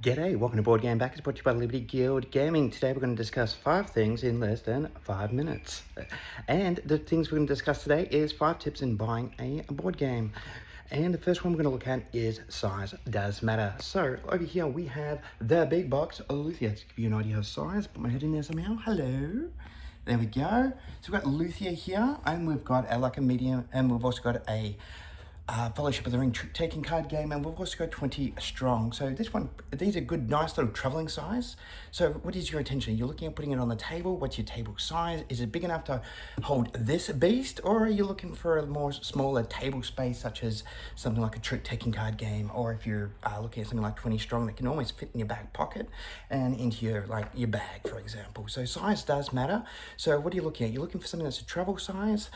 G'day, welcome to Board Game Back. It's brought to you by Liberty Guild Gaming. Today we're going to discuss 5 things in less than 5 minutes. And the things we're going to discuss today is 5 tips in buying a board game. And the first one we're going to look at is size does matter. So over here we have the big box Luthia. To give you an idea of size, put my head in there somehow. Hello. There we go. So we've got Luthia here, and we've got a medium, and we've also got a Fellowship of the Ring taking card game, and we've also got 20 strong. So these are good, nice little traveling size. So what is your intention? You're looking at putting it on the table. What's your table size? Is it big enough to hold this beast, or are you looking for a more smaller table space, such as something like a trick taking card game, or if you're looking at something like 20 strong that can almost fit in your back pocket and into your bag, for example. So size does matter. So what are you looking at? You're looking for something that's a travel size.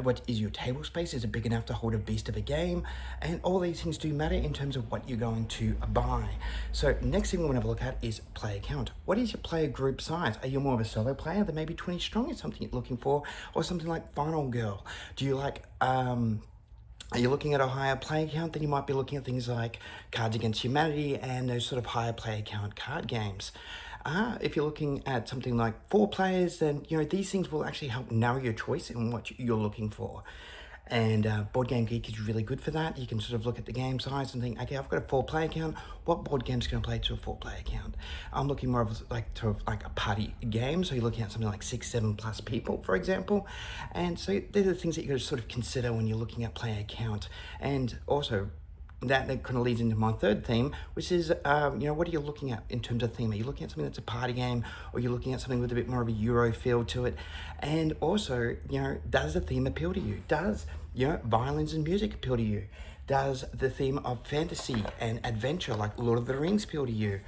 What is your table space? Is it big enough to hold a beast of a game? And all these things do matter in terms of what you're going to buy. So next thing we want to have a look at is player count. What is your player group size? Are you more of a solo player that maybe 20 strong is something you're looking for, or something like Final Girl? Do you like are you looking at a higher player count? Then you might be looking at things like Cards Against Humanity and those sort of higher player count card games. If you're looking at something like 4 players, then these things will actually help narrow your choice in what you're looking for. And Board Game Geek is really good for that. You can sort of look at the game size and think, okay, I've got a 4-player count. What board game's going to play to a 4-player count? I'm looking more of like a party game. So you're looking at something like 6, 7 plus people, for example. And so they're the things that you got to sort of consider when you're looking at player count. And also, that kind of leads into my third theme, which is, what are you looking at in terms of theme? Are you looking at something that's a party game, or you're looking at something with a bit more of a Euro feel to it? And also, does the theme appeal to you? Does, violins and music appeal to you? Does the theme of fantasy and adventure, like Lord of the Rings, appeal to you?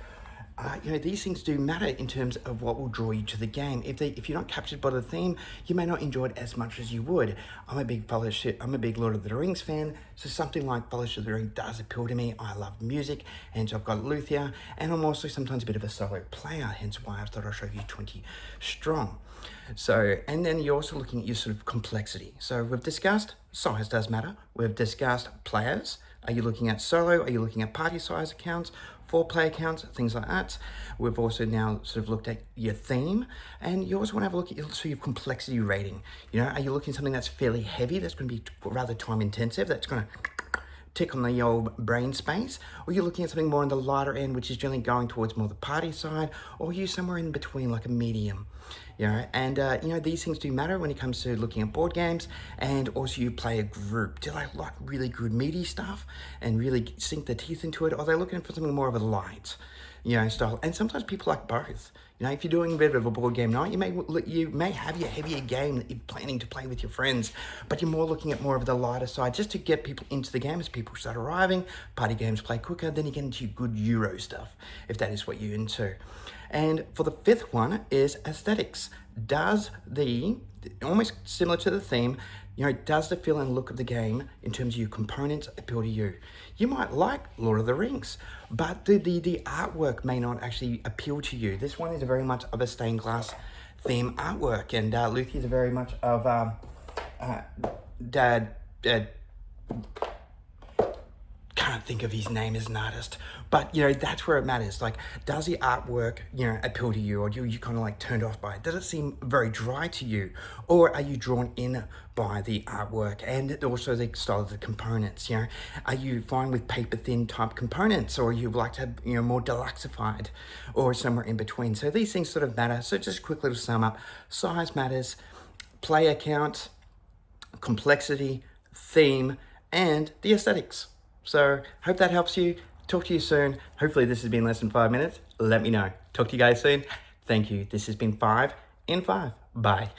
These things do matter in terms of what will draw you to the game. If you're not captured by the theme, you may not enjoy it as much as you would. I'm a big Lord of the Rings fan, so something like Fellowship of the Ring does appeal to me. I love music, and so I've got Luthia, and I'm also sometimes a bit of a solo player, hence why I thought I'd show you 20 strong. So, and then you're also looking at your sort of complexity. So we've discussed size does matter. We've discussed players. Are you looking at solo? Are you looking at party size accounts? 4-player counts, things like that. We've also now sort of looked at your theme, and you also want to have a look at your complexity rating. Are you looking at something that's fairly heavy, that's going to be rather time intensive, that's going to tick on the old brain space, or you're looking at something more on the lighter end, which is generally going towards more the party side, or you somewhere in between, like a medium. These things do matter when it comes to looking at board games. And also, you play a group. Do they like really good meaty stuff and really sink their teeth into it, or are they looking for something more of a light style? And sometimes people like both. If you're doing a bit of a board game night, you may have your heavier game that you're planning to play with your friends, but you're more looking at more of the lighter side, just to get people into the game. As people start arriving, party games play quicker, then you get into good Euro stuff, if that is what you're into. And for the 5th one is aesthetics. Almost similar to the theme, does the feel and look of the game in terms of your components appeal to you? You might like Lord of the Rings, but the artwork may not actually appeal to you. This one is very much of a stained glass theme artwork, and Luthia is very much of can't think of his name as an artist, but that's where it matters. Like, does the artwork appeal to you, or do you kind of like turned off by it? Does it seem very dry to you, or are you drawn in by the artwork and also the style of the components? Are you fine with paper thin type components, or you like to have more deluxified, or somewhere in between? So these things sort of matter. So just quickly to sum up: size matters, player count, complexity, theme, and the aesthetics. So hope that helps you. Talk to you soon. Hopefully this has been less than 5 minutes. Let me know. Talk to you guys soon. Thank you. This has been 5 in 5. Bye.